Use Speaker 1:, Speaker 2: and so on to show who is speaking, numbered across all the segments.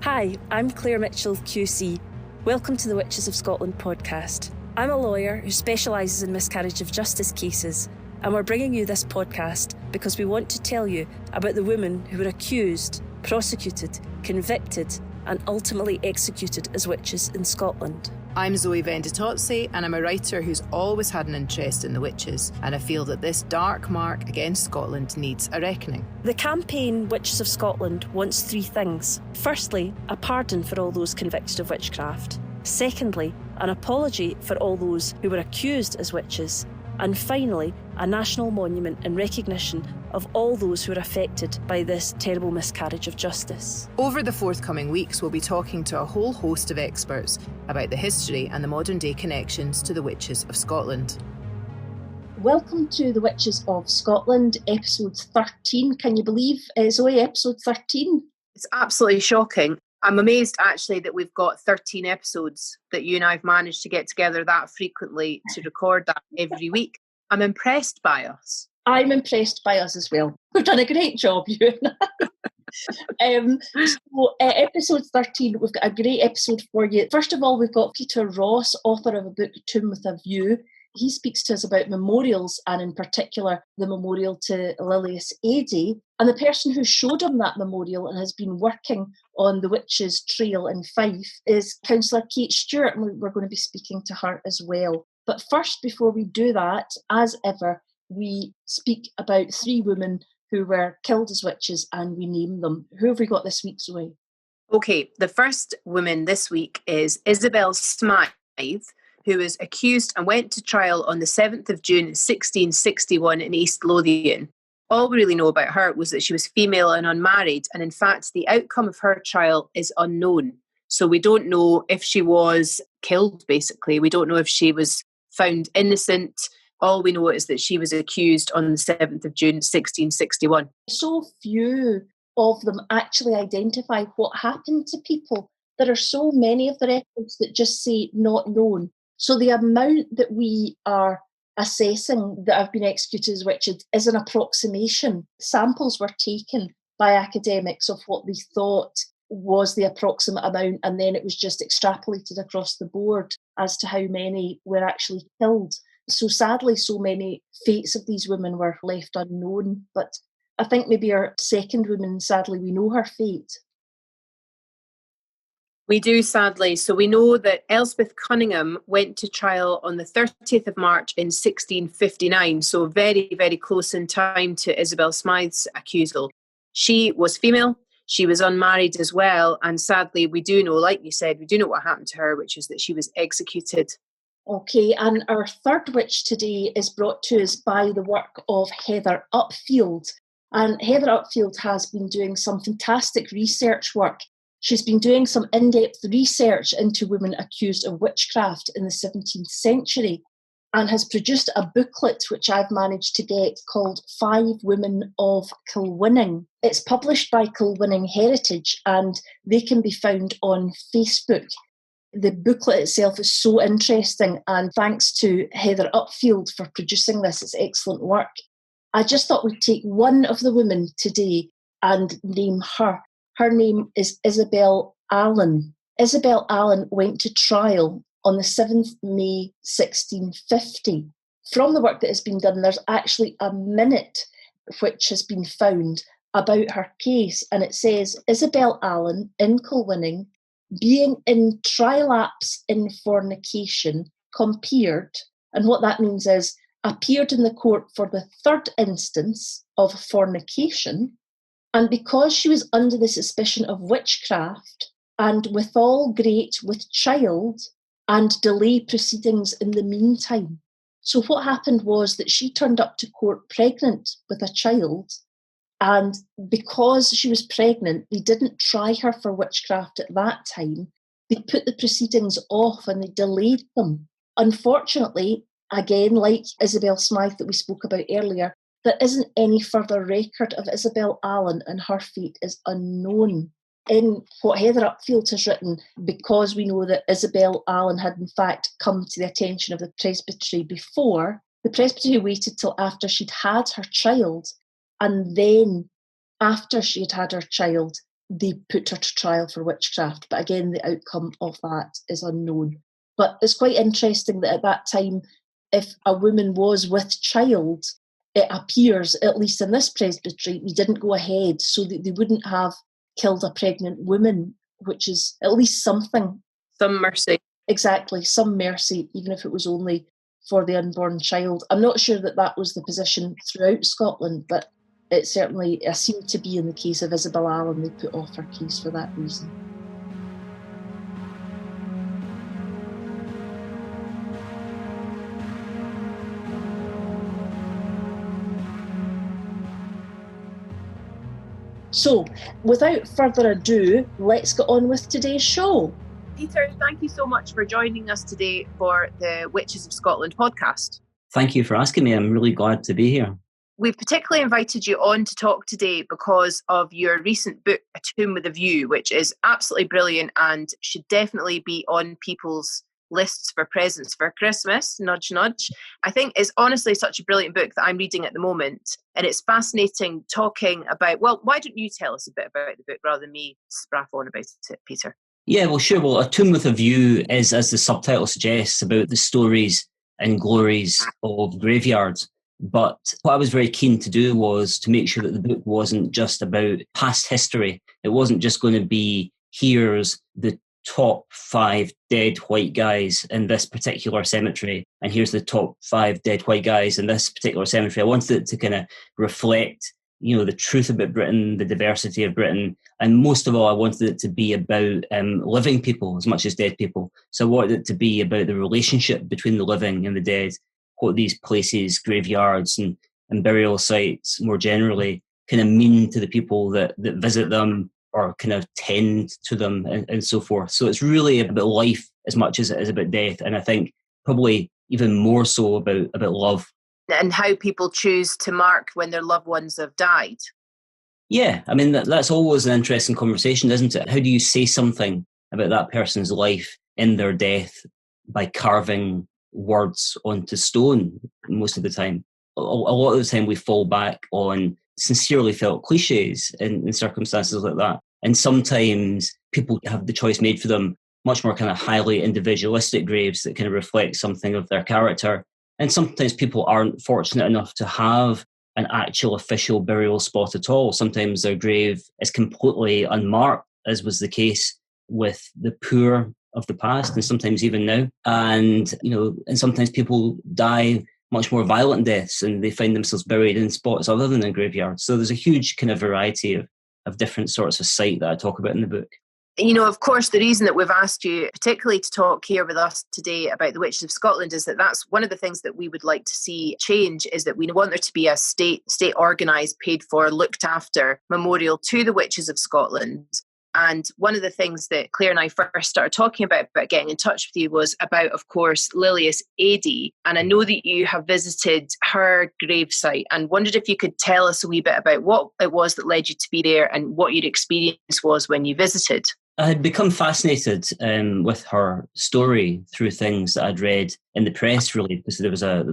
Speaker 1: Hi, I'm Claire Mitchell, QC. Welcome to the Witches of Scotland podcast. I'm a lawyer who specialises in miscarriage of justice cases, and we're bringing you this podcast because we want to tell you about the women who were accused, prosecuted, convicted, and ultimately executed as witches in Scotland.
Speaker 2: I'm Zoe Venditozzi, and I'm a writer who's always had an interest in the witches, and I feel that this dark mark against Scotland needs a reckoning.
Speaker 1: The campaign Witches of Scotland wants three things. Firstly, a pardon for all those convicted of witchcraft. Secondly, an apology for all those who were accused as witches. And finally, a national monument in recognition of all those who were affected by this terrible miscarriage of justice.
Speaker 2: Over the forthcoming weeks, we'll be talking to a whole host of experts about the history and the modern day connections to the Witches of Scotland.
Speaker 3: Welcome to the Witches of Scotland, episode 13. Can you believe, Zoe, episode 13?
Speaker 4: It's absolutely shocking. I'm amazed actually that we've got 13 episodes, that you and I have managed to get together that frequently to record that every week. I'm impressed by us.
Speaker 3: I'm impressed by us as well. We've done a great job, you and I. Episode 13, we've got a great episode for you. First of all, we've got Peter Ross, author of a book, Tomb with a View. He speaks to us about memorials, and in particular the memorial to Lilias Eadie. And the person who showed him that memorial and has been working on the Witches Trail in Fife is Councillor Kate Stewart, and we're going to be speaking to her as well. But first, before we do that, as ever, we speak about three women who were killed as witches and we name them. Who have we got this week, Zoe?
Speaker 4: Okay, the first woman this week is Isabel Smythe, who was accused and went to trial on the 7th of June 1661 in East Lothian. All we really know about her was that she was female and unmarried, and in fact the outcome of her trial is unknown. So we don't know if she was killed, basically. We don't know if she was found innocent. All we know is that she was accused on the 7th of June 1661.
Speaker 3: So few of them actually identify what happened to people. There are so many of the records that just say not known. So the amount that we are assessing that have been executed as witches is an approximation. Samples were taken by academics of what they thought was the approximate amount, and then it was just extrapolated across the board as to how many were actually killed. So sadly, so many fates of these women were left unknown. But I think maybe our second woman, sadly, we know her fate.
Speaker 4: We do, sadly. So we know that Elspeth Cunningham went to trial on the 30th of March in 1659, so very, very close in time to Isabel Smythe's accusal. She was female, she was unmarried as well, and sadly we do know, like you said, we do know what happened to her, which is that she was executed.
Speaker 3: Okay, and our third witch today is brought to us by the work of Heather Upfield. And Heather Upfield has been doing some fantastic research work. She's been doing some in-depth research into women accused of witchcraft in the 17th century and has produced a booklet which I've managed to get called 5 Women of Kilwinning. It's published by Kilwinning Heritage and they can be found on Facebook. The booklet itself is so interesting, and thanks to Heather Upfield for producing this. It's excellent work. I just thought we'd take one of the women today and name her. Her name is Isabel Allen. Isabel Allen went to trial on the 7th May 1650. From the work that has been done, there's actually a minute which has been found about her case, and it says, Isabel Allen in Kilwinning, being in trilapse in fornication, compeered, and what that means is appeared in the court for the 3rd instance of fornication, and because she was under the suspicion of witchcraft, and withal great with child, and delay proceedings in the meantime. So what happened was that she turned up to court pregnant with a child, and because she was pregnant, they didn't try her for witchcraft at that time. They put the proceedings off and they delayed them. Unfortunately, again, like Isabel Smythe that we spoke about earlier, there isn't any further record of Isabel Allen, and her fate is unknown. In what Heather Upfield has written, because we know that Isabel Allen had in fact come to the attention of the presbytery before, the presbytery waited till after she'd had her child, and then after she had had her child, they put her to trial for witchcraft. But again, the outcome of that is unknown. But it's quite interesting that at that time, if a woman was with child, it appears, at least in this presbytery, they didn't go ahead, so that they wouldn't have killed a pregnant woman, which is at least something.
Speaker 4: Some mercy.
Speaker 3: Exactly, some mercy, even if it was only for the unborn child. I'm not sure that that was the position throughout Scotland, but it certainly seemed to be in the case of Isabel Allen. They put off her case for that reason. So, without further ado, let's get on with today's show.
Speaker 4: Peter, thank you so much for joining us today for the Witches of Scotland podcast.
Speaker 5: Thank you for asking me. I'm really glad to be here.
Speaker 4: We've particularly invited you on to talk today because of your recent book, A Tomb with a View, which is absolutely brilliant and should definitely be on people's lists for presents for Christmas, nudge nudge. I think it's honestly such a brilliant book that I'm reading at the moment, and it's fascinating talking about, well, why don't you tell us a bit about the book rather than me spraff on about it, Peter?
Speaker 5: Yeah, well, sure. Well, A Tomb with a View is, as the subtitle suggests, about the stories and glories of graveyards. But what I was very keen to do was to make sure that the book wasn't just about past history. It wasn't just going to be, here's the top 5 dead white guys in this particular cemetery, and here's the top 5 dead white guys in this particular cemetery. I wanted it to kind of reflect, the truth about Britain, the diversity of Britain, and most of all, I wanted it to be about living people as much as dead people. So I wanted it to be about the relationship between the living and the dead, what these places, graveyards and burial sites more generally kind of mean to the people that visit them or kind of tend to them and so forth. So it's really about life as much as it is about death, and I think probably even more so about love.
Speaker 4: And how people choose to mark when their loved ones have died.
Speaker 5: Yeah, I mean, that's always an interesting conversation, isn't it? How do you say something about that person's life in their death by carving words onto stone most of the time? A lot of the time we fall back on sincerely felt cliches in circumstances like that. And sometimes people have the choice made for them, much more kind of highly individualistic graves that kind of reflect something of their character. And sometimes people aren't fortunate enough to have an actual official burial spot at all. Sometimes their grave is completely unmarked, as was the case with the poor of the past, and sometimes even now. And, and sometimes people die much more violent deaths and they find themselves buried in spots other than in graveyards. So there's a huge kind of variety of different sorts of site that I talk about in the book.
Speaker 4: Of course, the reason that we've asked you particularly to talk here with us today about the Witches of Scotland is that's one of the things that we would like to see change, is that we want there to be a state organised, paid for, looked after memorial to the Witches of Scotland. And one of the things that Claire and I first started talking about getting in touch with you was about, of course, Lilias Adey. And I know that you have visited her gravesite and wondered if you could tell us a wee bit about what it was that led you to be there and what your experience was when you visited.
Speaker 5: I had become fascinated with her story through things that I'd read in the press, really, because there was a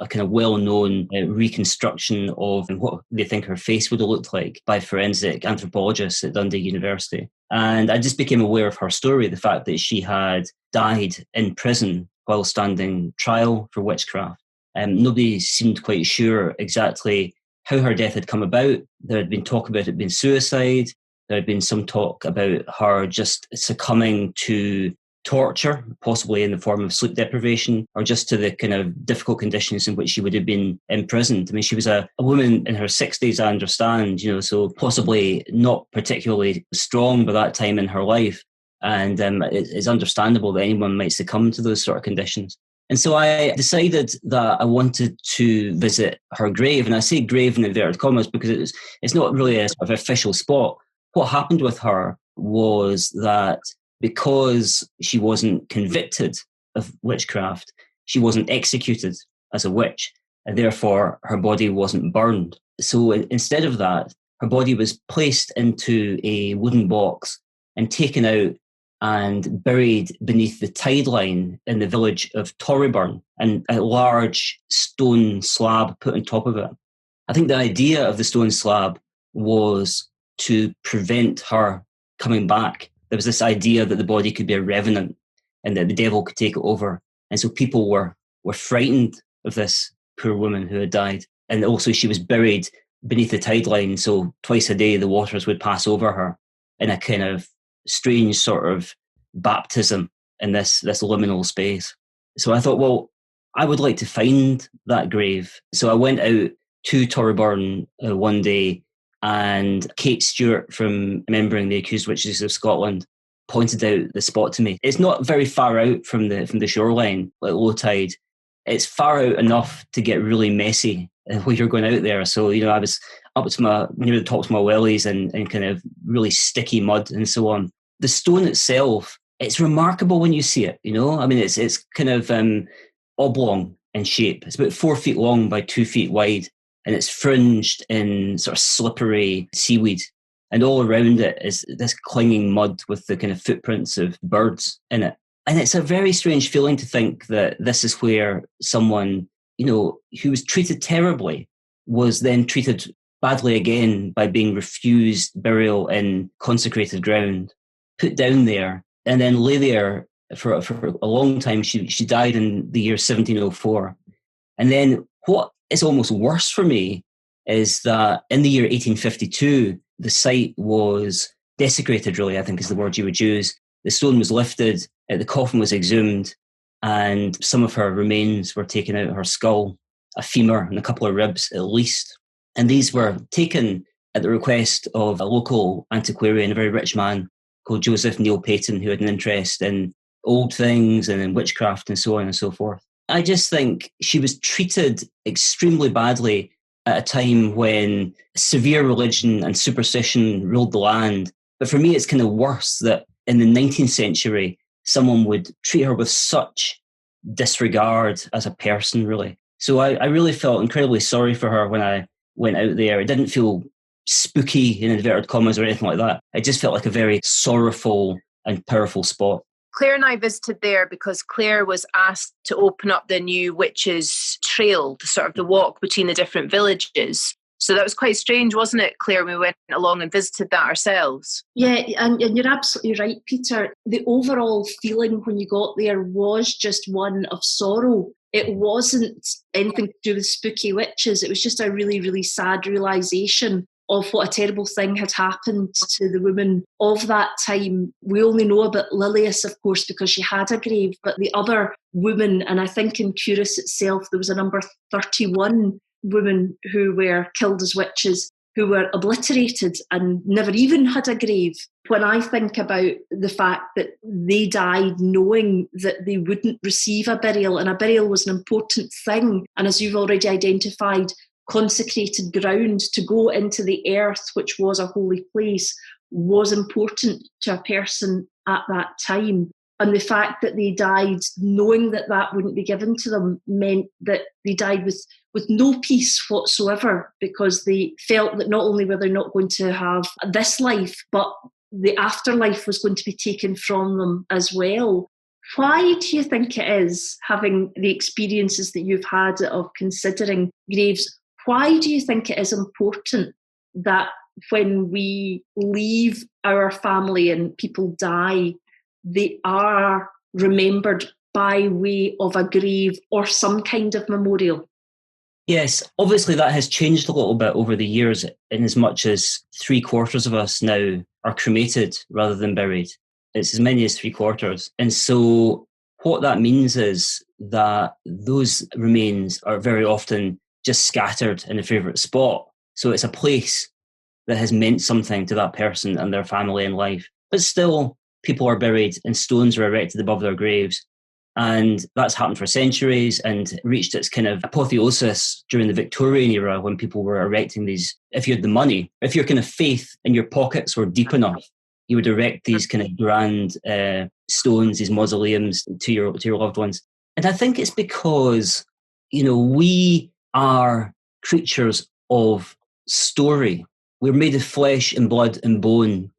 Speaker 5: kind of well-known reconstruction of what they think her face would have looked like by forensic anthropologists at Dundee University. And I just became aware of her story, the fact that she had died in prison while standing trial for witchcraft. Nobody seemed quite sure exactly how her death had come about. There had been talk about it being suicide. There had been some talk about her just succumbing to torture, possibly in the form of sleep deprivation, or just to the kind of difficult conditions in which she would have been imprisoned. I mean, she was a woman in her 60s, I understand, so possibly not particularly strong by that time in her life. And it's understandable that anyone might succumb to those sort of conditions. And so I decided that I wanted to visit her grave. And I say grave in inverted commas because it's not really a sort of official spot. What happened with her was that because she wasn't convicted of witchcraft, she wasn't executed as a witch, and therefore her body wasn't burned. So instead of that, her body was placed into a wooden box and taken out and buried beneath the tide line in the village of Torryburn, and a large stone slab put on top of it. I think the idea of the stone slab was to prevent her coming back. There was this idea that the body could be a revenant and that the devil could take it over. And so people were frightened of this poor woman who had died. And also she was buried beneath the tide line, so twice a day the waters would pass over her in a kind of strange sort of baptism in this liminal space. So I thought, well, I would like to find that grave. So I went out to Torreburn one day, and Kate Stewart from Remembering the Accused Witches of Scotland pointed out the spot to me. It's not very far out from the shoreline at low tide. It's far out enough to get really messy when you're going out there. So, I was up to near the tops of my wellies and kind of really sticky mud and so on. The stone itself, it's remarkable when you see it, I mean, it's kind of oblong in shape. It's about 4 feet long by 2 feet wide, and it's fringed in sort of slippery seaweed. And all around it is this clinging mud with the kind of footprints of birds in it. And it's a very strange feeling to think that this is where someone, who was treated terribly was then treated badly again by being refused burial in consecrated ground, put down there, and then lay there for a long time. She died in the year 1704. And then what is almost worse for me is that in the year 1852, the site was desecrated, really, I think is the word you would use. The stone was lifted, the coffin was exhumed, and some of her remains were taken out, her skull, a femur and a couple of ribs at least. And these were taken at the request of a local antiquarian, a very rich man called Joseph Neil Payton, who had an interest in old things and in witchcraft and so on and so forth. I just think she was treated extremely badly at a time when severe religion and superstition ruled the land. But for me, it's kind of worse that in the 19th century, someone would treat her with such disregard as a person, really. So I really felt incredibly sorry for her when I went out there. It didn't feel spooky, in inverted commas, or anything like that. It just felt like a very sorrowful and powerful spot.
Speaker 4: Claire and I visited there because Claire was asked to open up the new witches' trail, the walk between the different villages. So that was quite strange, wasn't it, Claire? We went along and visited that ourselves.
Speaker 3: Yeah, and you're absolutely right, Peter. The overall feeling when you got there was just one of sorrow. It wasn't anything to do with spooky witches. It was just a really, really sad realisation of what a terrible thing had happened to the woman of that time. We only know about Lilius, of course, because she had a grave, but the other women, and I think in Curis itself, there was a number 31 women who were killed as witches, who were obliterated and never even had a grave. When I think about the fact that they died knowing that they wouldn't receive a burial, and a burial was an important thing, and as you've already identified, consecrated ground to go into the earth, which was a holy place, was important to a person at that time. And the fact that they died knowing that that wouldn't be given to them meant that they died with no peace whatsoever, because they felt that not only were they not going to have this life, but the afterlife was going to be taken from them as well. Why do you think it is, having the experiences that you've had of considering graves, why do you think it is important that when we leave our family and people die, they are remembered by way of a grave or some kind of memorial?
Speaker 5: Yes, obviously that has changed a little bit over the years, in as much as 3/4 of us now are cremated rather than buried. It's as many as 3/4. And so what that means is that those remains are very often just scattered in a favourite spot. So it's a place that has meant something to that person and their family in life. But still, people are buried and stones are erected above their graves. And that's happened for centuries and reached its kind of apotheosis during the Victorian era, when people were erecting these. If you had the money, if your kind of faith in your pockets were deep enough, you would erect these kind of grand stones, these mausoleums to your loved ones. And I think it's because, we are creatures of story. We're made of flesh and blood and bone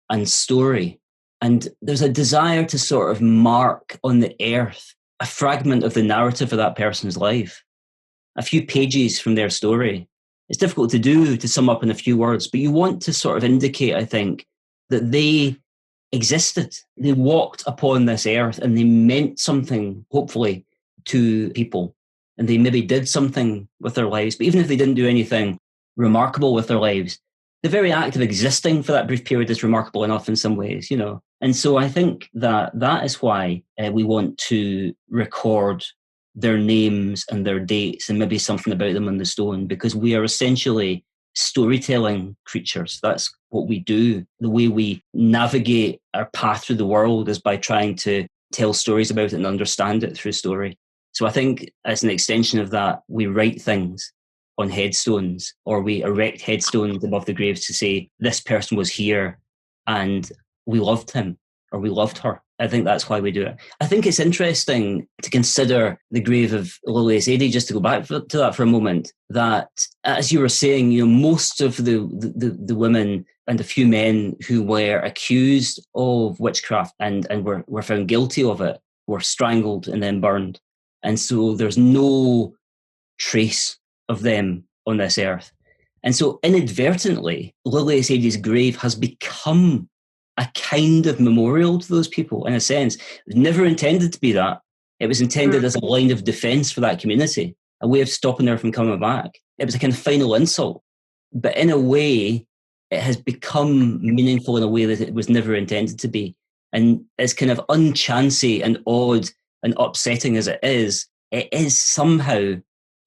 Speaker 5: and story. And there's a desire to sort of mark on the earth a fragment of the narrative of that person's life, a few pages from their story. It's difficult to do, to sum up in a few words, but you want to sort of indicate, I think, that they existed. They walked upon this earth and they meant something, hopefully, to people. And they maybe did something with their lives. But even if they didn't do anything remarkable with their lives, the very act of existing for that brief period is remarkable enough in some ways, you know. And so I think that is why we want to record their names and their dates and maybe something about them on the stone, because we are essentially storytelling creatures. That's what we do. The way we navigate our path through the world is by trying to tell stories about it and understand it through story. So I think as an extension of that, we write things on headstones, or we erect headstones above the graves to say, this person was here and we loved him or we loved her. I think that's why we do it. I think it's interesting to consider the grave of Lily Sadie, just to go back to that for a moment, that, as you were saying, you know, most of the women and a few men who were accused of witchcraft and were found guilty of it were strangled and then burned. And so there's no trace of them on this earth. And so inadvertently, Lily Sadie's grave has become a kind of memorial to those people, in a sense. It was never intended to be that. It was intended as a line of defence for that community, a way of stopping her from coming back. It was a kind of final insult. But in a way, it has become meaningful in a way that it was never intended to be. And as kind of unchancy and odd and upsetting as it is somehow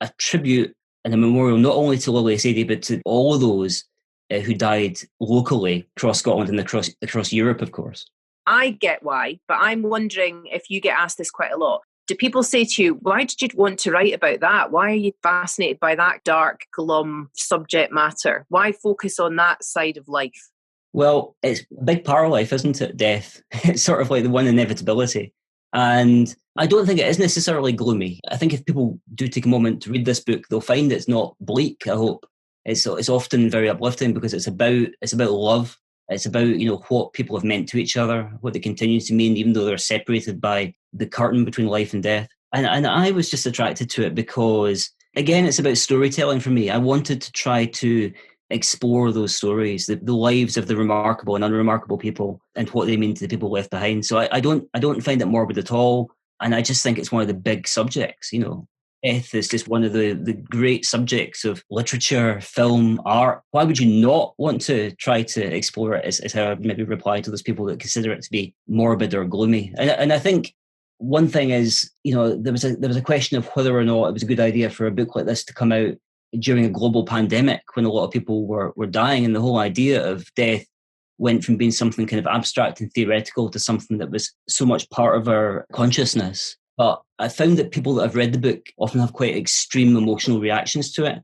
Speaker 5: a tribute and a memorial not only to Lily Sadie, but to all of those who died locally across Scotland and across Europe, of course.
Speaker 4: I get why, but I'm wondering if you get asked this quite a lot. Do people say to you, why did you want to write about that? Why are you fascinated by that dark, glum subject matter? Why focus on that side of life?
Speaker 5: Well, it's a big part of life, isn't it? Death. It's sort of like the one inevitability. And I don't think it is necessarily gloomy. I think if people do take a moment to read this book, they'll find it's not bleak, I hope. It's often very uplifting because it's about love. It's about, you know, what people have meant to each other, what they continue to mean, even though they're separated by the curtain between life and death. And I was just attracted to it because, again, it's about storytelling for me. I wanted to try to explore those stories, the lives of the remarkable and unremarkable people and what they mean to the people left behind. So I don't find it morbid at all. And I just think it's one of the big subjects, you know. Death is just one of the great subjects of literature, film, art. Why would you not want to try to explore it, is how I maybe reply to those people that consider it to be morbid or gloomy. And I think one thing is, you know, there was a question of whether or not it was a good idea for a book like this to come out during a global pandemic when a lot of people were dying, and the whole idea of death went from being something kind of abstract and theoretical to something that was so much part of our consciousness. But I found that people that have read the book often have quite extreme emotional reactions to it.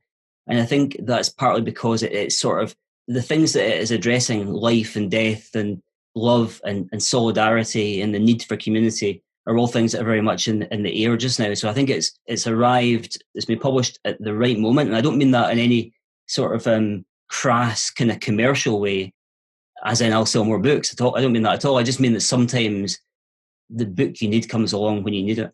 Speaker 5: And I think that's partly because it's sort of the things that it is addressing, life and death and love and solidarity and the need for community, are all things that are very much in the air just now. So I think it's arrived, it's been published at the right moment. And I don't mean that in any sort of crass kind of commercial way, as in I'll sell more books at all. I don't mean that at all. I just mean that sometimes the book you need comes along when you need it.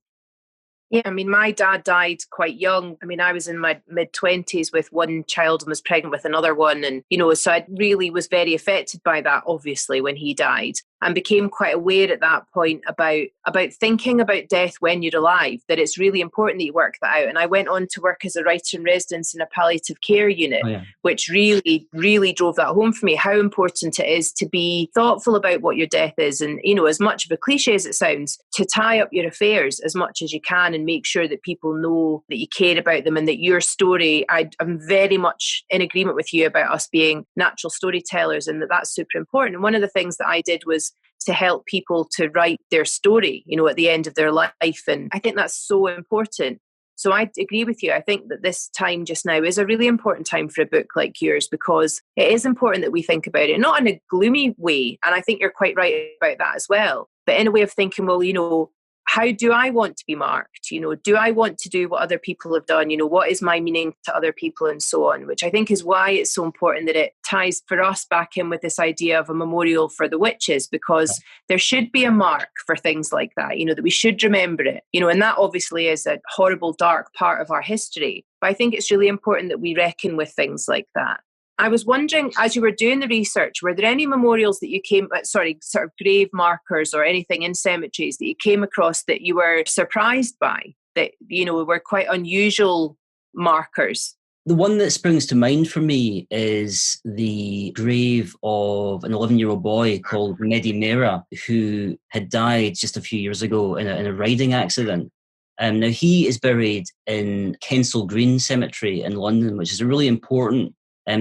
Speaker 4: Yeah, I mean, my dad died quite young. I mean, I was in my mid-20s with one child and was pregnant with another one. And, you know, so I really was very affected by that, obviously, when he died, and became quite aware at that point about thinking about death when you're alive, that it's really important that you work that out. And I went on to work as a writer in residence in a palliative care unit, which really, really drove that home for me, how important it is to be thoughtful about what your death is. And, you know, as much of a cliche as it sounds, to tie up your affairs as much as you can and make sure that people know that you care about them and that your story, I'm very much in agreement with you about us being natural storytellers and that's super important. And one of the things that I did was to help people to write their story, you know, at the end of their life. And I think that's so important. So I agree with you. I think that this time just now is a really important time for a book like yours, because it is important that we think about it, not in a gloomy way. And I think you're quite right about that as well, but in a way of thinking, well, you know, how do I want to be marked? Do I want to do what other people have done? What is my meaning to other people and so on, which I think is why it's so important that it ties for us back in with this idea of a memorial for the witches, because there should be a mark for things like that, that we should remember it, and that obviously is a horrible, dark part of our history. But I think it's really important that we reckon with things like that. I was wondering, as you were doing the research, were there any memorials that you sort of grave markers or anything in cemeteries that you came across that you were surprised by, that, were quite unusual markers?
Speaker 5: The one that springs to mind for me is the grave of an 11-year-old boy called Medi Mera, who had died just a few years ago in a riding accident. Now, he is buried in Kensal Green Cemetery in London, which is a really important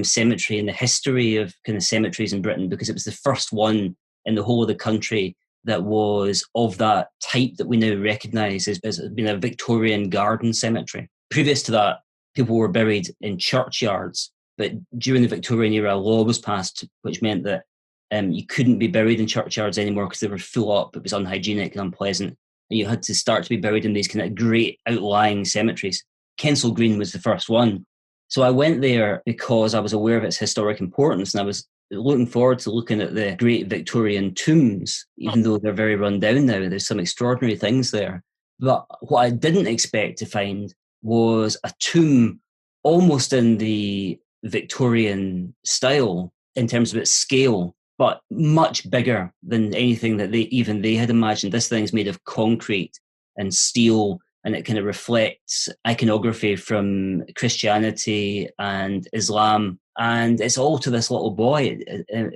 Speaker 5: cemetery in the history of kind of cemeteries in Britain, because it was the first one in the whole of the country that was of that type that we now recognise as being a Victorian garden cemetery. Previous to that, people were buried in churchyards, but during the Victorian era, a law was passed which meant that you couldn't be buried in churchyards anymore because they were full up. It was unhygienic and unpleasant, and you had to start to be buried in these kind of great outlying cemeteries. Kensal Green was the first one. So I went there because I was aware of its historic importance, and I was looking forward to looking at the great Victorian tombs, even though they're very run down now. There's some extraordinary things there. But what I didn't expect to find was a tomb almost in the Victorian style in terms of its scale, but much bigger than anything that they had imagined. This thing's made of concrete and steel, and it kind of reflects iconography from Christianity and Islam. And it's all to this little boy,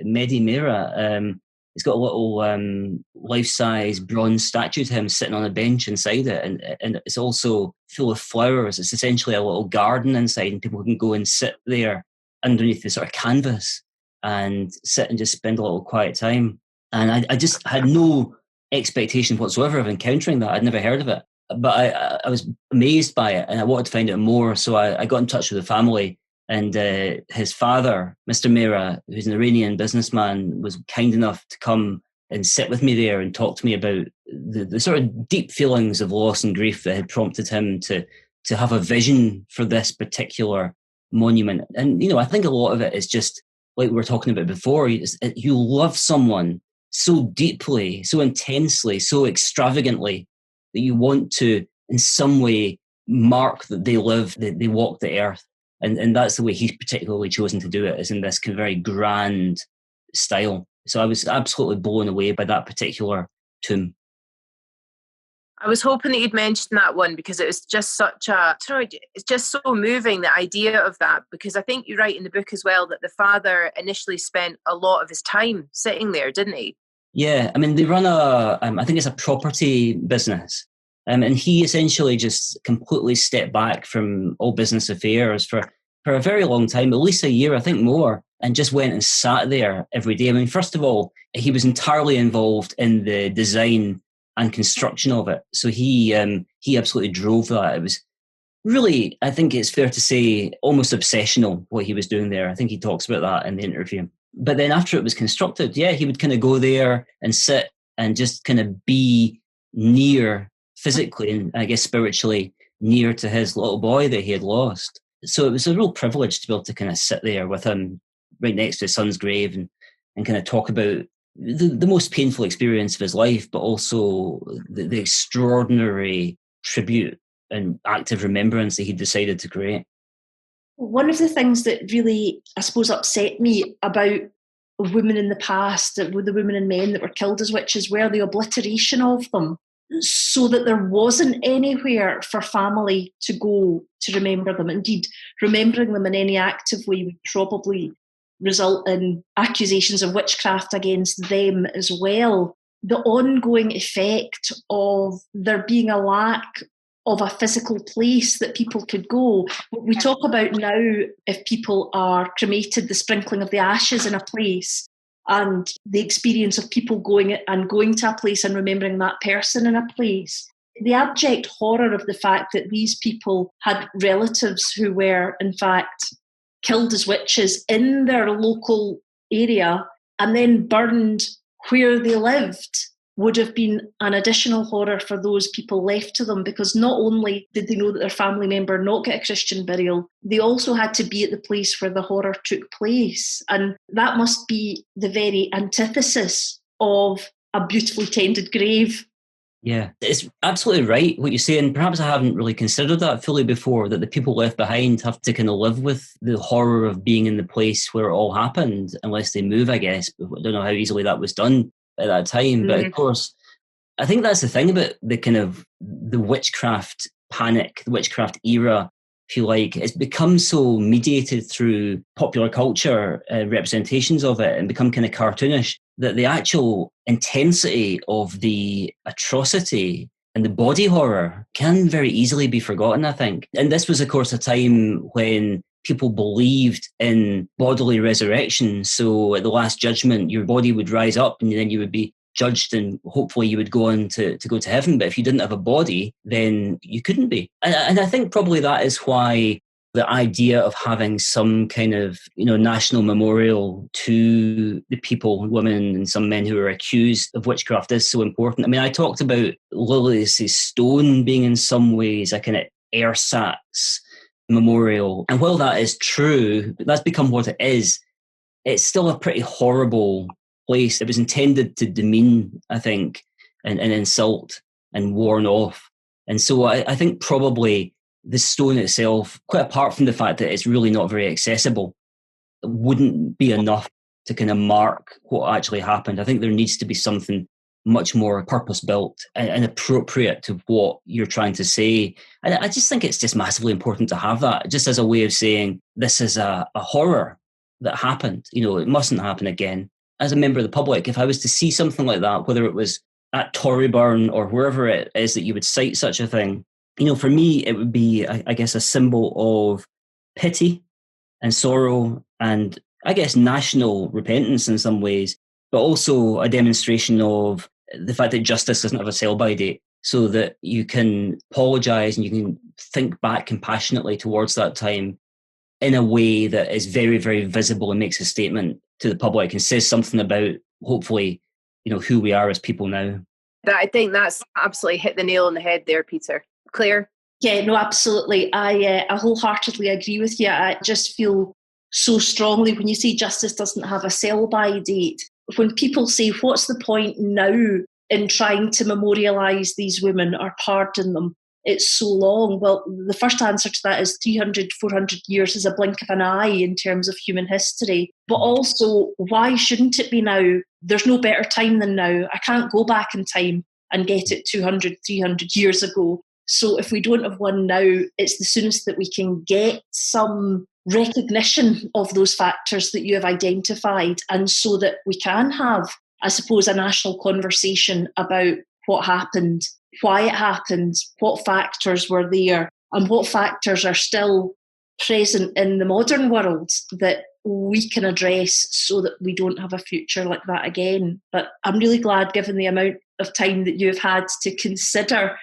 Speaker 5: Medi Mera. He's got a little life-size bronze statue to him sitting on a bench inside it. And it's also full of flowers. It's essentially a little garden inside, and people can go and sit there underneath the sort of canvas and sit and just spend a little quiet time. And I just had no expectation whatsoever of encountering that. I'd never heard of it. But I was amazed by it, and I wanted to find out more. So I got in touch with the family, and his father, Mr. Mera, who's an Iranian businessman, was kind enough to come and sit with me there and talk to me about the sort of deep feelings of loss and grief that had prompted him to have a vision for this particular monument. And, I think a lot of it is just, like we were talking about before, you love someone so deeply, so intensely, so extravagantly, that you want to, in some way, mark that they lived, that they walked the earth. And that's the way he's particularly chosen to do it, is in this kind of very grand style. So I was absolutely blown away by that particular tomb.
Speaker 4: I was hoping that you'd mention that one, because it was just it's just so moving, the idea of that, because I think you write in the book as well that the father initially spent a lot of his time sitting there, didn't he?
Speaker 5: Yeah, I mean, they run I think it's a property business. And he essentially just completely stepped back from all business affairs for a very long time, at least a year, I think more, and just went and sat there every day. I mean, first of all, he was entirely involved in the design and construction of it. So he absolutely drove that. It was really, I think it's fair to say, almost obsessional what he was doing there. I think he talks about that in the interview. But then after it was constructed, he would kind of go there and sit and just kind of be near, physically and I guess spiritually, near to his little boy that he had lost. So it was a real privilege to be able to kind of sit there with him right next to his son's grave and kind of talk about the most painful experience of his life, but also the extraordinary tribute and active remembrance that he decided to create.
Speaker 3: One of the things that really, I suppose, upset me about women in the past, the women and men that were killed as witches, were the obliteration of them, so that there wasn't anywhere for family to go to remember them. Indeed, remembering them in any active way would probably result in accusations of witchcraft against them as well. The ongoing effect of there being a lack of a physical place that people could go. We talk about now, if people are cremated, the sprinkling of the ashes in a place, and the experience of people going to a place and remembering that person in a place. The abject horror of the fact that these people had relatives who were, in fact, killed as witches in their local area and then burned where they lived. would have been an additional horror for those people left to them, because not only did they know that their family member not get a Christian burial, they also had to be at the place where the horror took place. And that must be the very antithesis of a beautifully tended grave.
Speaker 5: Yeah, it's absolutely right what you say, and perhaps I haven't really considered that fully before, that the people left behind have to kind of live with the horror of being in the place where it all happened, unless they move, I guess. But I don't know how easily that was done at that time. But of course, I think that's the thing about the kind of the witchcraft panic, the witchcraft era, if you like. It's become so mediated through popular culture representations of it, and become kind of cartoonish, that the actual intensity of the atrocity and the body horror can very easily be forgotten, I think. And this was, of course, a time when people believed in bodily resurrection. So at the Last Judgment, your body would rise up and then you would be judged, and hopefully you would go on to go to heaven. But if you didn't have a body, then you couldn't be. And I think probably that is why the idea of having some kind of, national memorial to the people, women and some men who are accused of witchcraft is so important. I mean, I talked about Lilius' stone being in some ways a kind of ersatz memorial. And while that is true, that's become what it is, it's still a pretty horrible place. It was intended to demean, I think, and insult and warn off. And so I think probably the stone itself, quite apart from the fact that it's really not very accessible, wouldn't be enough to kind of mark what actually happened. I think there needs to be something much more purpose-built and appropriate to what you're trying to say. And I just think it's just massively important to have that, just as a way of saying this is a horror that happened. It mustn't happen again. As a member of the public, if I was to see something like that, whether it was at Torryburn or wherever it is that you would cite such a thing, for me, it would be, I guess, a symbol of pity and sorrow and, I guess, national repentance in some ways, but also a demonstration of the fact that justice doesn't have a sell-by date, so that you can apologise and you can think back compassionately towards that time in a way that is very, very visible and makes a statement to the public and says something about, hopefully, who we are as people now.
Speaker 4: I think that's absolutely hit the nail on the head there, Peter. Claire?
Speaker 3: Yeah, no, absolutely. I wholeheartedly agree with you. I just feel so strongly when you say justice doesn't have a sell-by date. When people say, what's the point now in trying to memorialise these women or pardon them? It's so long. Well, the first answer to that is 300, 400 years is a blink of an eye in terms of human history. But also, why shouldn't it be now? There's no better time than now. I can't go back in time and get it 200, 300 years ago. So if we don't have one now, it's the soonest that we can get some recognition of those factors that you have identified, and so that we can have, I suppose, a national conversation about what happened, why it happened, what factors were there, and what factors are still present in the modern world that we can address so that we don't have a future like that again. But I'm really glad, given the amount of time that you've had to consider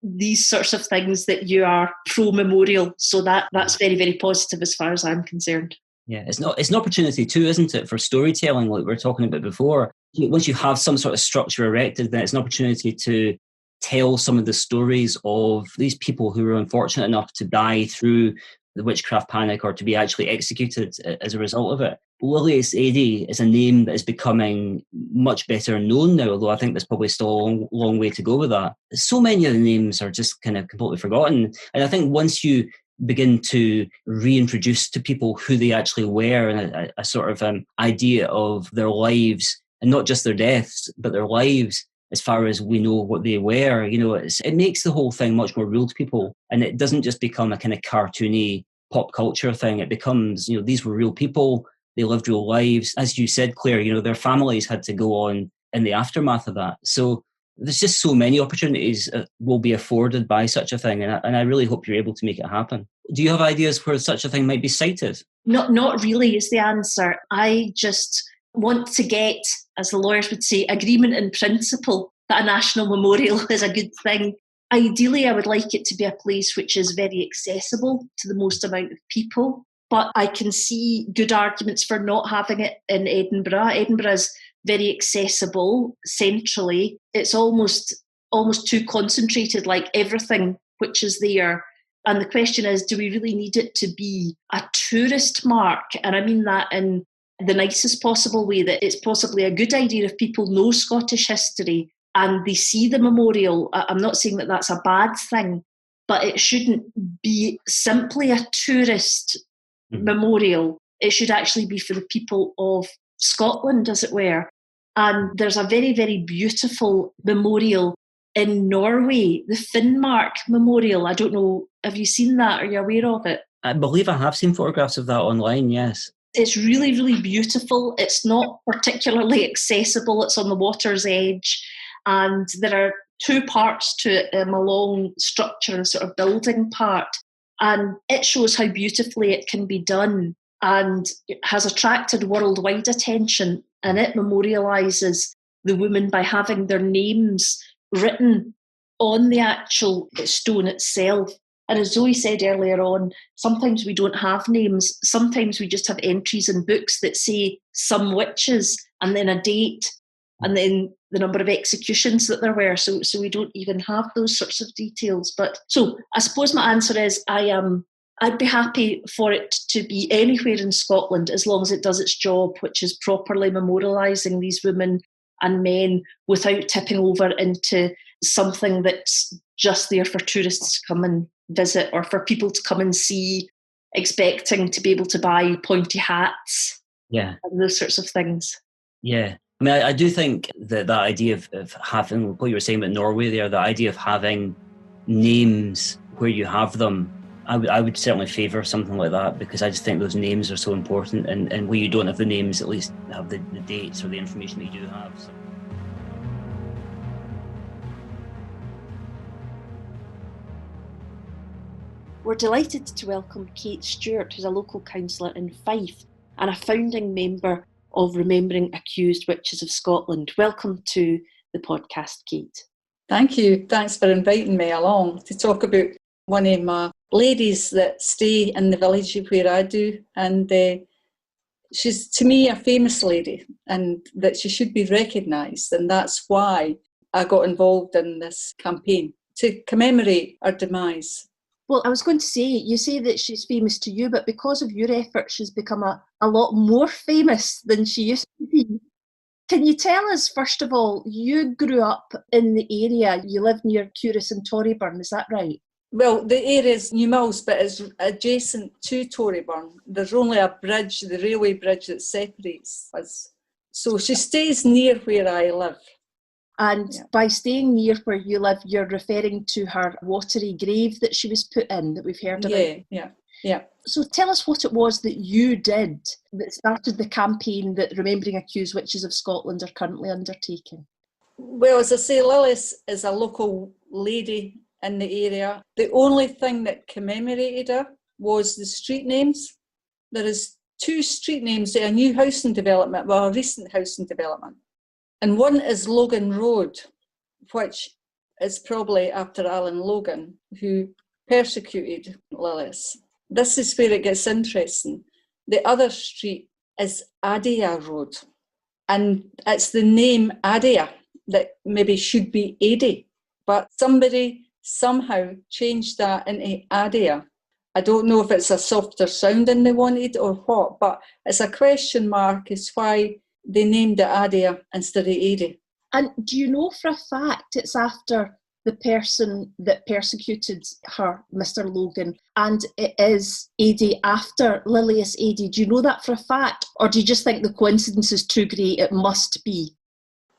Speaker 3: these sorts of things, that you are pro-memorial. So that's very, very positive as far as I'm concerned.
Speaker 5: Yeah, it's an opportunity too, isn't it, for storytelling, like we were talking about before. Once you have some sort of structure erected, then it's an opportunity to tell some of the stories of these people who were unfortunate enough to die through the witchcraft panic or to be actually executed as a result of it. Lilius Eadie is a name that is becoming much better known now, although I think there's probably still a long way to go with that. So many of the names are just kind of completely forgotten. And I think once you begin to reintroduce to people who they actually were, and a sort of idea of their lives, and not just their deaths, but their lives, as far as we know what they were, it makes the whole thing much more real to people. And it doesn't just become a kind of cartoony pop culture thing. It becomes, these were real people. They lived real lives. As you said, Claire, their families had to go on in the aftermath of that. So there's just so many opportunities that will be afforded by such a thing. And I really hope you're able to make it happen. Do you have ideas where such a thing might be cited?
Speaker 3: Not really is the answer. I just want to get, as the lawyers would say, agreement in principle that a national memorial is a good thing. Ideally, I would like it to be a place which is very accessible to the most amount of people. But I can see good arguments for not having it in Edinburgh. Edinburgh is very accessible centrally. It's almost too concentrated, like everything which is there. And the question is, do we really need it to be a tourist mark? And I mean that in the nicest possible way, that it's possibly a good idea if people know Scottish history and they see the memorial. I'm not saying that that's a bad thing, but it shouldn't be simply a tourist memorial. It should actually be for the people of Scotland, as it were. And there's a very, very beautiful memorial in Norway, the Finnmark Memorial. I don't know, have you seen that? Are you aware of it?
Speaker 5: I believe I have seen photographs of that online, yes.
Speaker 3: It's really, really beautiful. It's not particularly accessible. It's on the water's edge. And there are two parts to it, a long structure and sort of building part. And it shows how beautifully it can be done and it has attracted worldwide attention. And it memorialises the women by having their names written on the actual stone itself. And as Zoe said earlier on, sometimes we don't have names. Sometimes we just have entries in books that say some witches and then a date and then the number of executions that there were. So we don't even have those sorts of details. But so I suppose my answer is I'd be happy for it to be anywhere in Scotland as long as it does its job, which is properly memorialising these women and men without tipping over into something that's just there for tourists to come and visit or for people to come and see, expecting to be able to buy pointy hats and those sorts of things.
Speaker 5: Yeah. I mean, I do think that idea of having, what you were saying about Norway there, the idea of having names where you have them, I would certainly favour something like that, because I just think those names are so important, and where you don't have the names, at least have the dates or the information that you do have. So.
Speaker 3: We're delighted to welcome Kate Stewart, who's a local councillor in Fife and a founding member of Remembering Accused Witches of Scotland. Welcome to the podcast, Kate.
Speaker 6: Thank you. Thanks for inviting me along to talk about one of my ladies that stay in the village where I do. And she's, to me, a famous lady and that she should be recognised. And that's why I got involved in this campaign, to commemorate her demise.
Speaker 3: Well, I was going to say, you say that she's famous to you, but because of your efforts, she's become a lot more famous than she used to be. Can you tell us, first of all, you grew up in the area, you live near Curris and Torryburn, is that right?
Speaker 6: Well, the area is New Mills, but it's adjacent to Torryburn. There's only a bridge, the railway bridge, that separates us. So she stays near where I live.
Speaker 3: And by staying near where you live, you're referring to her watery grave that she was put in, that we've heard about.
Speaker 6: Yeah.
Speaker 3: So tell us what it was that you did that started the campaign that Remembering Accused Witches of Scotland are currently undertaking.
Speaker 6: Well, as I say, Lilith is a local lady in the area. The only thing that commemorated her was the street names. There is 2 street names at a new housing development, well, a recent housing development. And one is Logan Road, which is probably after Alan Logan, who persecuted Lilith. This is where it gets interesting. The other street is Adia Road, and it's the name Adia that maybe should be Adi, but somebody somehow changed that into Adia. I don't know if it's a softer sounding they wanted or what, but it's a question mark as why they named it Adia instead of Adi.
Speaker 3: And do you know for a fact it's after the person that persecuted her, Mr. Logan, and it is Adi after Lilius Adi? Do you know that for a fact? Or do you just think the coincidence is too great, it must be?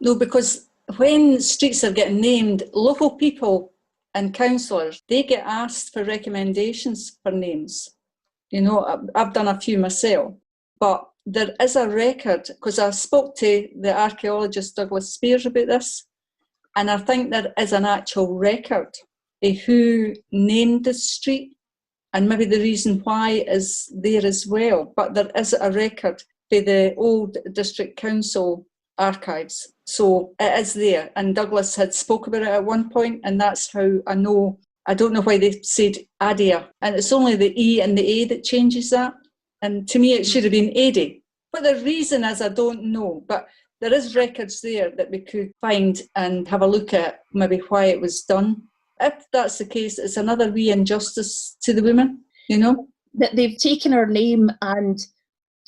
Speaker 6: No, because when streets are getting named, local people and councillors, they get asked for recommendations for names. You know, I've done a few myself, but there is a record, because I spoke to the archaeologist Douglas Spears about this, and I think there is an actual record of who named the street, and maybe the reason why is there as well. But there is a record for the old district council archives, so it is there. And Douglas had spoke about it at one point, and that's how I know. I don't know why they said Adia, and it's only the E and the A that changes that. And to me, it should have been Adi. But the reason is I don't know. But there is records there that we could find and have a look at maybe why it was done. If that's the case, it's another wee injustice to the women, you know.
Speaker 3: That they've taken her name and,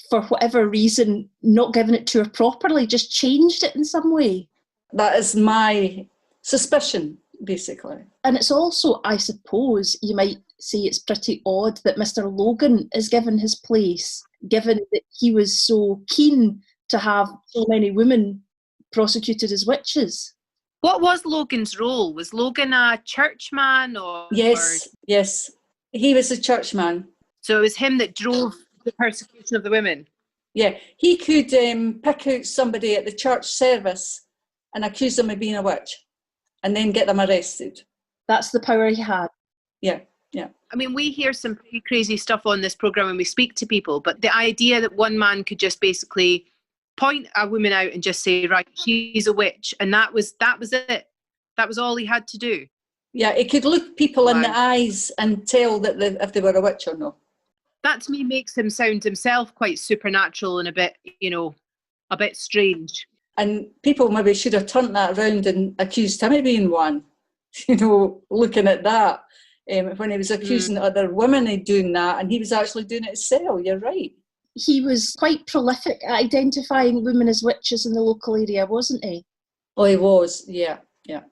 Speaker 3: for whatever reason, not given it to her properly, just changed it in some way.
Speaker 6: That is my suspicion, basically.
Speaker 3: And it's also, I suppose, you might say it's pretty odd that Mr. Logan is given his place, given that he was so keen to have so many women prosecuted as witches.
Speaker 4: What was Logan's role? Was Logan a churchman or?
Speaker 6: Yes, he was a churchman.
Speaker 4: So it was him that drove the persecution of the women?
Speaker 6: Yeah, he could pick out somebody at the church service and accuse them of being a witch and then get them arrested.
Speaker 3: That's the power he had.
Speaker 6: Yeah.
Speaker 4: I mean, we hear some pretty crazy stuff on this programme when we speak to people, but the idea that one man could just basically point a woman out and just say, right, she's a witch, and that was it. That was all he had to do.
Speaker 6: Yeah, he could look people in the eyes and tell that if they were a witch or not.
Speaker 4: That to me makes him sound himself quite supernatural and a bit, a bit strange. And
Speaker 6: people maybe should have turned that around and accused him of being one, looking at that. When he was accusing other women of doing that, and he was actually doing it himself. You're right.
Speaker 3: He was quite prolific at identifying women as witches in the local area, wasn't he?
Speaker 6: Oh, he was, yeah.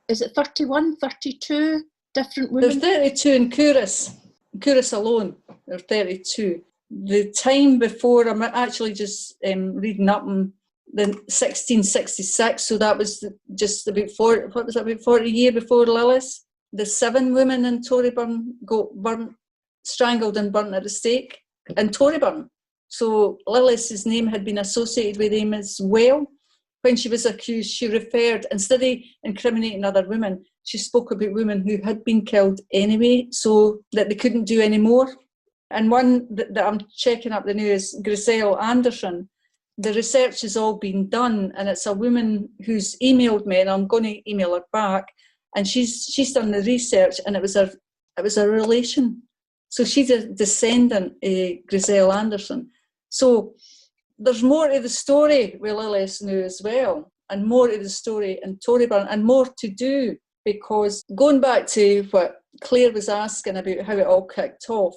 Speaker 3: Is it 31, 32 different women?
Speaker 6: There's 32 in Couris alone. There are 32. The time before, I'm actually just reading up on the 1666, so that was just about 40 years before Lillis. The 7 women in Toryburn got strangled and burnt at the stake in Toryburn. So Lillis's name had been associated with him as well. When she was accused, she referred, instead of incriminating other women, she spoke about women who had been killed anyway, so that they couldn't do any more. And one that I'm checking up the new is Griselle Anderson. The research has all been done, and it's a woman who's emailed me, and I'm going to email her back. And she's done the research, and it was a relation. So she's a descendant of Griselle Anderson. So there's more to the story with Lillis now as well, and more to the story in Toryburn, and more to do, because going back to what Claire was asking about how it all kicked off,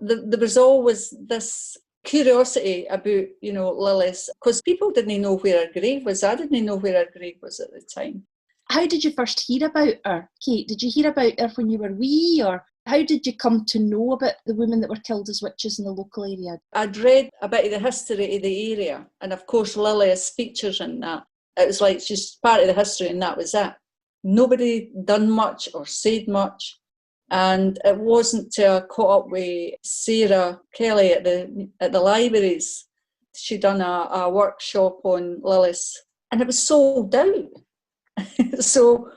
Speaker 6: there was always this curiosity about, Lillis, because people didn't know where her grave was. I didn't know where her grave was at the time.
Speaker 3: How did you first hear about her, Kate? Did you hear about her when you were wee, or how did you come to know about the women that were killed as witches in the local area?
Speaker 6: I'd read a bit of the history of the area, and of course Lillis features in that. It was like just part of the history, and that was it. Nobody done much or said much, and it wasn't till I caught up with Sarah Kelly at the libraries. She'd done a workshop on Lillis, and it was sold out. So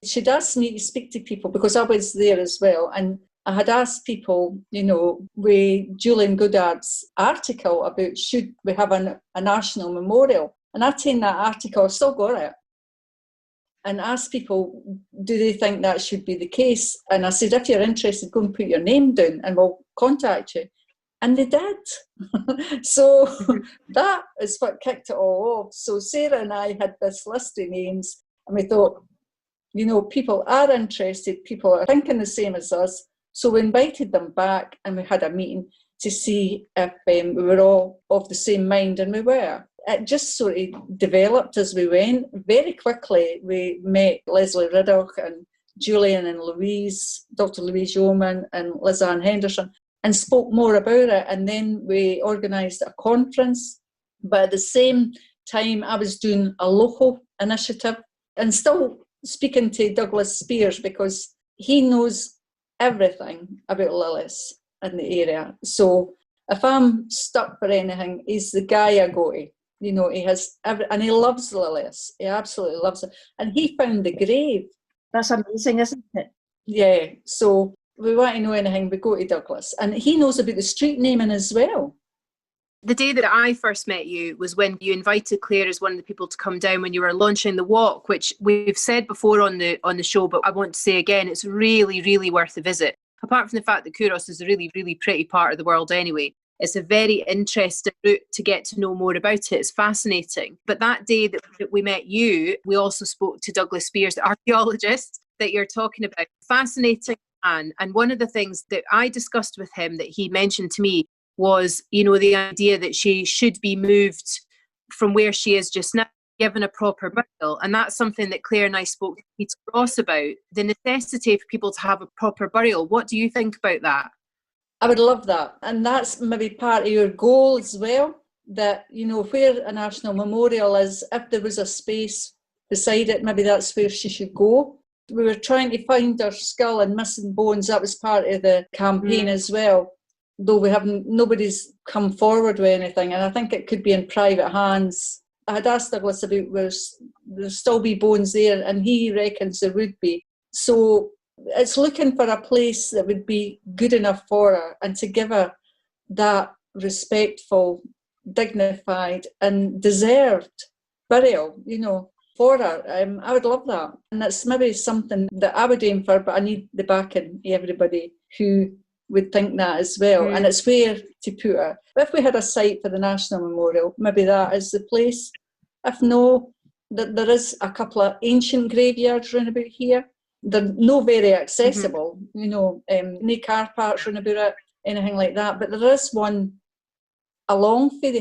Speaker 6: she'd asked me to speak to people because I was there as well, and I had asked people, with Julian Goodard's article about should we have a national memorial, and I taken that article, I've still got it, and asked people, do they think that should be the case? And I said, if you're interested, go and put your name down and we'll contact you. And they did. So that is what kicked it all off. So Sarah and I had this list of names, and we thought, people are interested, people are thinking the same as us. So we invited them back, and we had a meeting to see if we were all of the same mind, and we were. It just sort of developed as we went. Very quickly, we met Leslie Riddoch and Julian and Louise, Dr. Louise Yeoman and Liz-Anne Henderson, and spoke more about it. And then we organised a conference. But at the same time, I was doing a local initiative and still speaking to Douglas Spears, because he knows everything about Lillis in the area. So if I'm stuck for anything, he's the guy I go to. He has and he loves Lillis. He absolutely loves it. And he found the grave.
Speaker 3: That's amazing, isn't it?
Speaker 6: Yeah. So if we want to know anything, we go to Douglas. And he knows about the street naming as well.
Speaker 4: The day that I first met you was when you invited Claire as one of the people to come down when you were launching the walk, which we've said before on the show, but I want to say again, it's really, really worth a visit. Apart from the fact that Couros is a really, really pretty part of the world anyway, It's a very interesting route to get to know more about it. It's fascinating. But that day that we met you, we also spoke to Douglas Spears, the archaeologist that you're talking about. Fascinating man. And one of the things that I discussed with him that he mentioned to me was, you know, the idea that she should be moved from where she is just now, given a proper burial. And that's something that Claire and I spoke to Peter Ross about, the necessity for people to have a proper burial. What do you think about that?
Speaker 6: I would love that. And that's maybe part of your goal as well, that, you know, where a national memorial is, if there was a space beside it, maybe that's where she should go. We were trying to find her skull and missing bones. That was part of the campaign as well, though nobody's come forward with anything. And I think it could be in private hands. I had asked Douglas about there'll still be bones there, and he reckons there would be. So it's looking for a place that would be good enough for her and to give her that respectful, dignified and deserved burial, you know, for her. I would love that. And that's maybe something that I would aim for, but I need the backing of everybody who would think that as well. And it's where to put her. If we had a site for the National Memorial, maybe that is the place. If no, there is a couple of ancient graveyards round about here. They're no very accessible, you know, no car parks round about it, anything like that. But there is one along for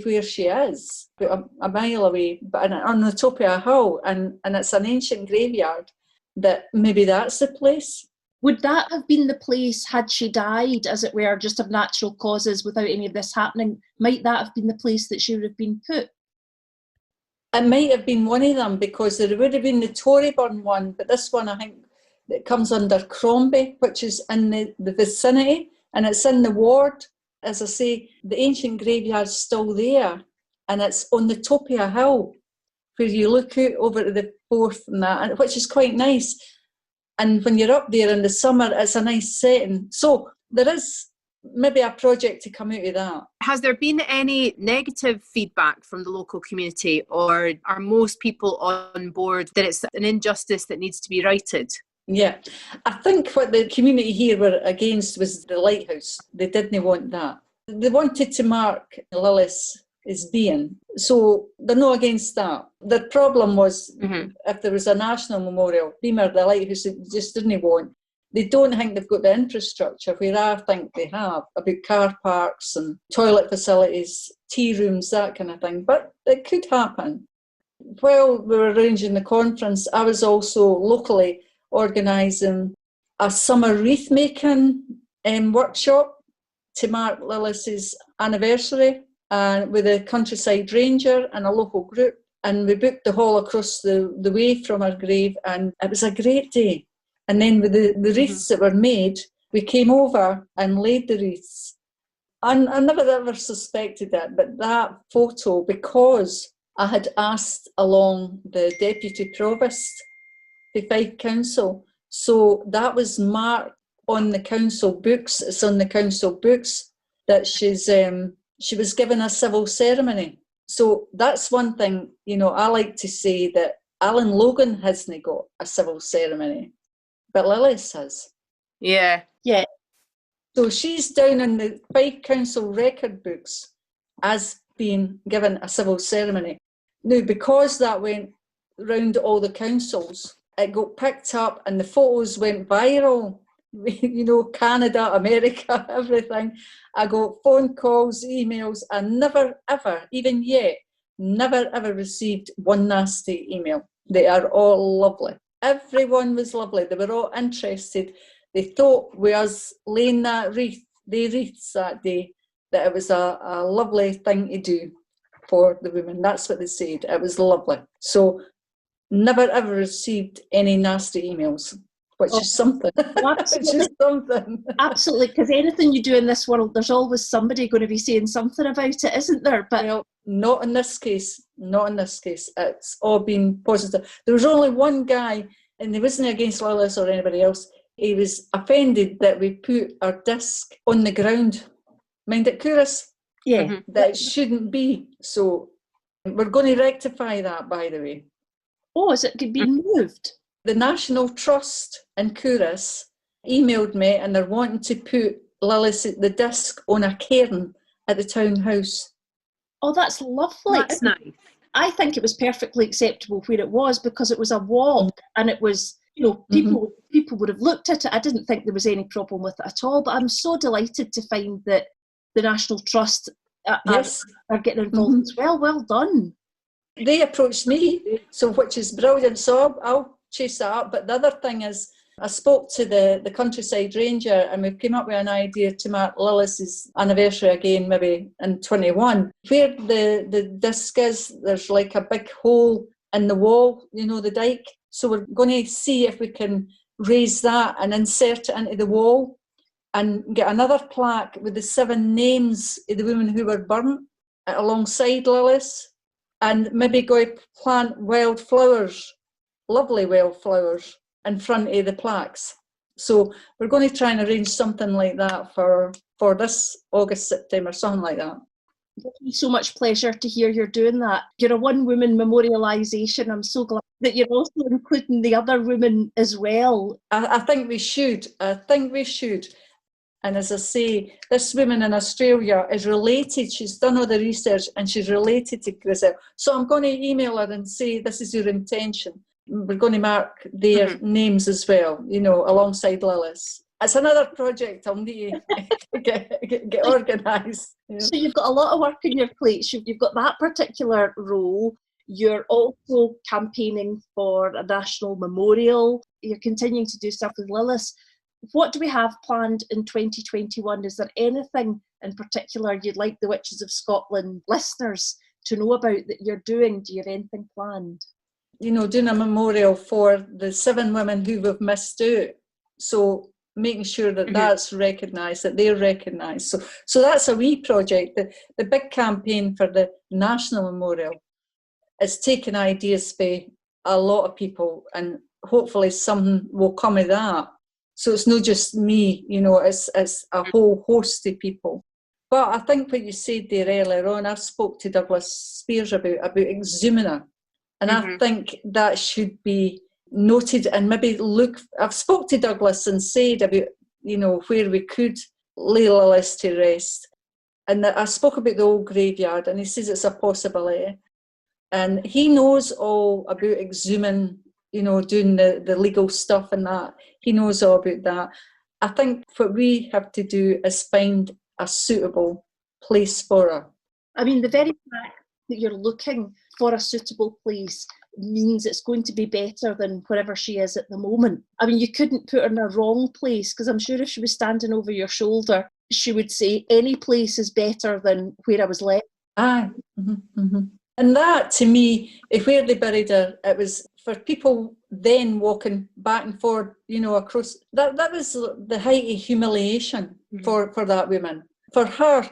Speaker 6: where she is, about a mile away, but on the top of a hill, and it's an ancient graveyard, that maybe that's the place.
Speaker 3: Would that have been the place had she died, as it were, just of natural causes without any of this happening? Might that have been the place that she would have been put?
Speaker 6: It might have been one of them, because there would have been the Toryburn one, but this one I think that comes under Crombie, which is in the vicinity, and it's in the ward. As I say, the ancient graveyard's still there, and it's on the top of a hill where you look out over to the Forth and that, which is quite nice. And when you're up there in the summer, it's a nice setting. So there is maybe a project to come out of that.
Speaker 4: Has there been any negative feedback from the local community, or are most people on board that it's an injustice that needs to be righted?
Speaker 6: Yeah, I think what the community here were against was the lighthouse. They didn't want that. They wanted to mark Lillis as being, so they're not against that. The problem was if there was a national memorial, Beamer, the lighthouse, they just didn't want. They don't think they've got the infrastructure, where I think they have, about car parks and toilet facilities, tea rooms, that kind of thing. But it could happen. While we were arranging the conference, I was also locally organising a summer wreath making workshop to mark Lillis's anniversary, and with a countryside ranger and a local group. And we booked the hall across the way from her grave, and it was a great day. And then with the wreaths that were made, we came over and laid the wreaths. And I never ever suspected it, but that photo, because I had asked along the Deputy Provost, the Fife Council, so that was marked on the council books. It's on the council books that she was given a civil ceremony. So that's one thing, you know, I like to say that Alan Logan hasn't got a civil ceremony, but Lillis has.
Speaker 4: Yeah.
Speaker 3: Yeah.
Speaker 6: So she's down in the Fife Council record books as being given a civil ceremony. Now, because that went round all the councils, it got picked up and the photos went viral. You know, Canada, America, everything. I got phone calls, emails. I never, ever, even yet, never, ever received one nasty email. They are all lovely. Everyone was lovely. They were all interested. They thought with us laying the wreaths that day, that it was a lovely thing to do for the women. That's what they said. It was lovely. So never, ever received any nasty emails. Which is something.
Speaker 3: Absolutely.
Speaker 6: Which is something.
Speaker 3: Absolutely, because anything you do in this world, there's always somebody going to be saying something about it, isn't there? But
Speaker 6: well, not in this case. Not in this case. It's all been positive. There was only one guy, and he wasn't against Lillis or anybody else. He was offended that we put our disc on the ground. Mind it, Couris?
Speaker 3: yeah,
Speaker 6: That it shouldn't be. So we're going to rectify that, by the way.
Speaker 3: Oh, is it being moved?
Speaker 6: The National Trust in Couris emailed me, and they're wanting to put Lillis the disc on a cairn at the townhouse.
Speaker 3: Oh, that's lovely.
Speaker 4: That's nice.
Speaker 3: I think it was perfectly acceptable where it was because it was a walk and it was, you know, people would have looked at it. I didn't think there was any problem with it at all, but I'm so delighted to find that the National Trust are getting involved as well. Well done.
Speaker 6: They approached me, so which is brilliant. So I'll chase that up. But the other thing is, I spoke to the countryside ranger and we came up with an idea to mark Lilith's anniversary again, maybe in 21. Where the disc is, there's like a big hole in the wall, you know, the dike. So we're going to see if we can raise that and insert it into the wall and get another plaque with the 7 names of the women who were burnt alongside Lilith, and maybe go plant wildflowers, lovely wildflowers, in front of the plaques. So we're going to try and arrange something like that for this August, September, something like that.
Speaker 3: It gives me so much pleasure to hear you're doing that. You're a one-woman memorialisation. I'm so glad that you're also including the other women as well.
Speaker 6: I think we should. And as I say, this woman in Australia is related. She's done all the research and she's related to Grisel. So I'm going to email her and say, this is your intention. We're going to mark their names as well, you know, alongside Lilith's. It's another project I'll need to get organised. You know.
Speaker 3: So you've got a lot of work on your plate. You've got that particular role. You're also campaigning for a national memorial. You're continuing to do stuff with Lilith. What do we have planned in 2021? Is there anything in particular you'd like the Witches of Scotland listeners to know about that you're doing? Do you have anything planned?
Speaker 6: You know, doing a memorial for the 7 women who we've missed out. So making sure that that's recognised, that they're recognised. So that's a wee project. The big campaign for the national memorial is taking ideas for a lot of people, and hopefully something will come of that. So it's not just me, you know, it's a whole host of people. But I think what you said there earlier on, I spoke to Douglas Spears about Exhumina, and I think that should be noted and maybe look. I've spoke to Douglas and said about, you know, where we could lay Lilith to rest. And I spoke about the old graveyard, and he says it's a possibility. And he knows all about exhuming, you know, doing the legal stuff and that. He knows all about that. I think what we have to do is find a suitable place for her.
Speaker 3: I mean, the very fact that you're looking for a suitable place means it's going to be better than wherever she is at the moment. I mean, you couldn't put her in a wrong place, because I'm sure if she was standing over your shoulder, she would say any place is better than where I was left.
Speaker 6: Aye. And that, to me, if where they buried her, it was for people then walking back and forth, you know, across. That was the height of humiliation for that woman. For her,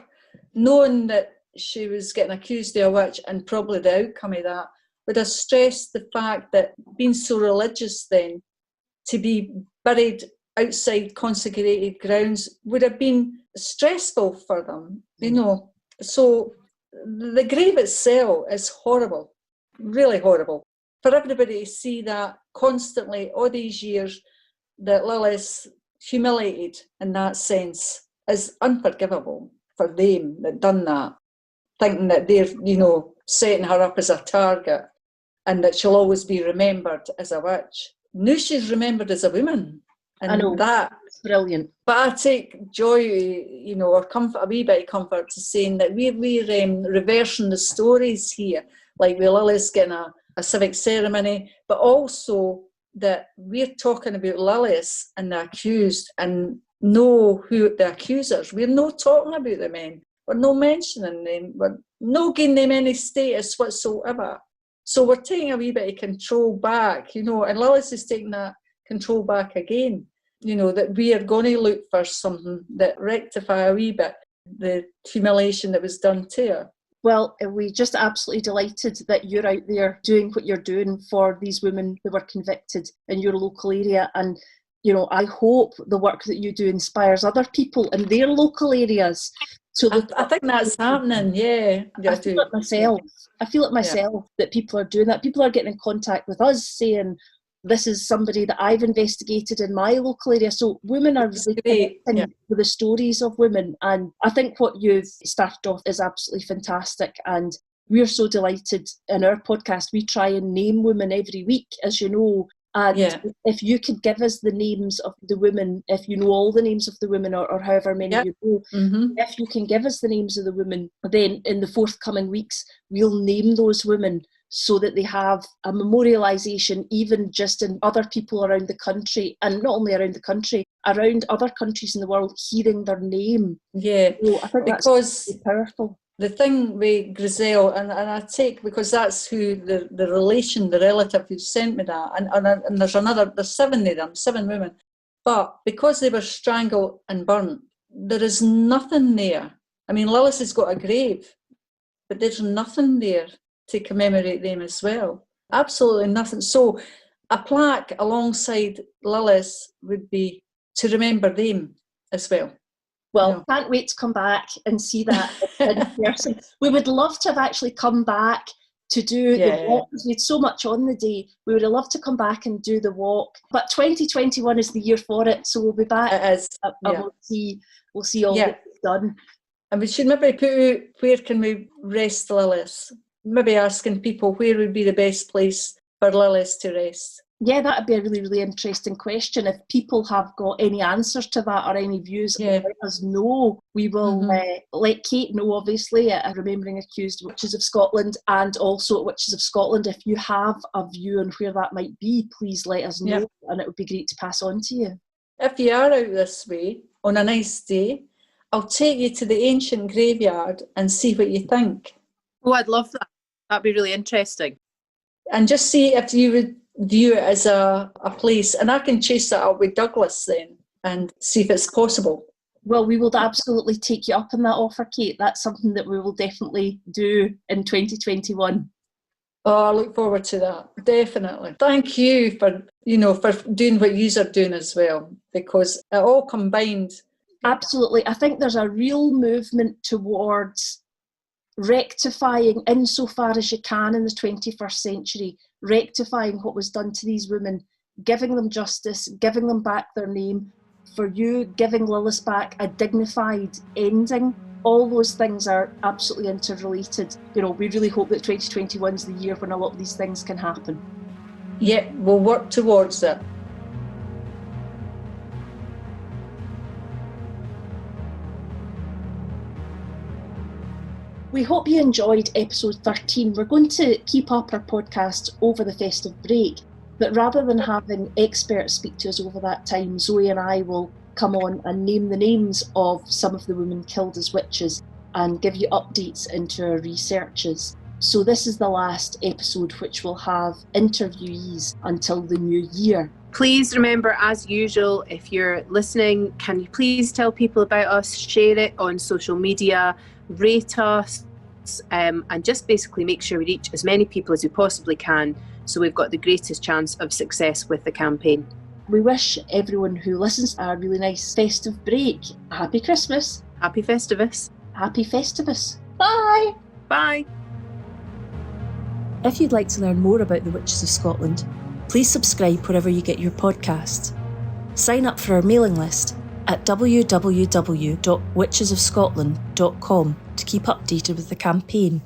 Speaker 6: knowing that she was getting accused of a witch, and probably the outcome of that, would have stressed the fact that being so religious then, to be buried outside consecrated grounds would have been stressful for them, you know. So the grave itself is horrible, really horrible. For everybody to see that constantly all these years, that Lilith's humiliated in that sense, is unforgivable for them that done that, thinking that they're, you know, setting her up as a target and that she'll always be remembered as a witch. Now she's remembered as a woman. And
Speaker 3: I know, that's brilliant.
Speaker 6: But I take joy, you know, or comfort, a wee bit of comfort to saying that we're reversing the stories here, like with Lilith's getting a civic ceremony, but also that we're talking about Lilith and the accused and know who the accusers. We're not talking about the men. We're not mentioning them. We're not giving them any status whatsoever. So we're taking a wee bit of control back, you know, and Lilith is taking that control back again. You know, that we are going to look for something that rectify a wee bit the humiliation that was done to her.
Speaker 3: Well, we're just absolutely delighted that you're out there doing what you're doing for these women who were convicted in your local area. And, you know, I hope the work that you do inspires other people in their local areas. So
Speaker 6: I think that's happening, yeah.
Speaker 3: I feel it myself. I feel it myself that people are doing that. People are getting in contact with us saying, This is somebody that I've investigated in my local area. So women are really connecting with the stories of women. And I think what you've started off is absolutely fantastic. And we're so delighted in our podcast. We try and name women every week, as you know. And if you could give us the names of the women, if you know all the names of the women or however many you know, if you can give us the names of the women, then in the forthcoming weeks, we'll name those women so that they have a memorialisation even just in other people around the country, and not only around the country, around other countries in the world, hearing their name.
Speaker 6: Yeah,
Speaker 3: so I think
Speaker 6: because
Speaker 3: that's really powerful.
Speaker 6: The thing with Griselle, and I take, because that's who the relative who sent me that, and there's 7 of them, 7 women, but because they were strangled and burnt, there is nothing there. I mean, Lillis has got a grave, but there's nothing there to commemorate them as well. Absolutely nothing. So a plaque alongside Lillis would be to remember them as well.
Speaker 3: Well, can't wait to come back and see that in person. We would love to have actually come back to do the walk, because we had so much on the day. We would have loved to come back and do the walk. But 2021 is the year for it, so we'll be back.
Speaker 6: It is.
Speaker 3: And we'll see all that's done.
Speaker 6: And we should maybe put out, where can we rest Lillis? Maybe asking people where would be the best place for Lillis to rest.
Speaker 3: Yeah, that would be a really, really interesting question. If people have got any answers to that or any views, let us know. We will let Kate know, obviously, at Remembering Accused Witches of Scotland, and also at Witches of Scotland. If you have a view on where that might be, please let us know, and it would be great to pass on to you.
Speaker 6: If you are out this way on a nice day, I'll take you to the ancient graveyard and see what you think.
Speaker 4: Oh, I'd love that. That'd be really interesting.
Speaker 6: And just see if you would view it as a place, and I can chase that up with Douglas then and see if it's possible.
Speaker 3: Well, we will absolutely take you up on that offer, Kate. That's something that we will definitely do in 2021.
Speaker 6: Oh, I look forward to that, definitely. Thank you for doing what you are doing as well, because it all combined.
Speaker 3: Absolutely. I think there's a real movement towards rectifying, insofar as you can in the 21st century, rectifying what was done to these women, giving them justice, giving them back their name, for you giving Lillis back a dignified ending. All those things are absolutely interrelated. We really hope that 2021 is the year when a lot of these things can happen.
Speaker 6: Yeah, we'll work towards it.
Speaker 3: We hope you enjoyed episode 13. We're going to keep up our podcast over the festive break, but rather than having experts speak to us over that time, Zoe and I will come on and name the names of some of the women killed as witches and give you updates into our researches. So this is the last episode, which will have interviewees until the new year.
Speaker 4: Please remember, as usual, if you're listening, can you please tell people about us, share it on social media, rate us, and just basically make sure we reach as many people as we possibly can, so we've got the greatest chance of success with the campaign.
Speaker 3: We wish everyone who listens a really nice festive break. Happy Christmas.
Speaker 4: Happy Festivus.
Speaker 3: Happy Festivus. Bye.
Speaker 4: Bye.
Speaker 1: If you'd like to learn more about the Witches of Scotland, please subscribe wherever you get your podcasts. Sign up for our mailing list at www.witchesofscotland.com to keep updated with the campaign.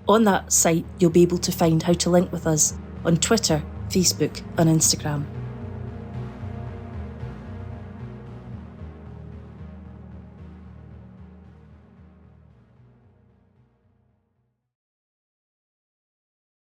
Speaker 1: On that site, you'll be able to find how to link with us on Twitter, Facebook and Instagram.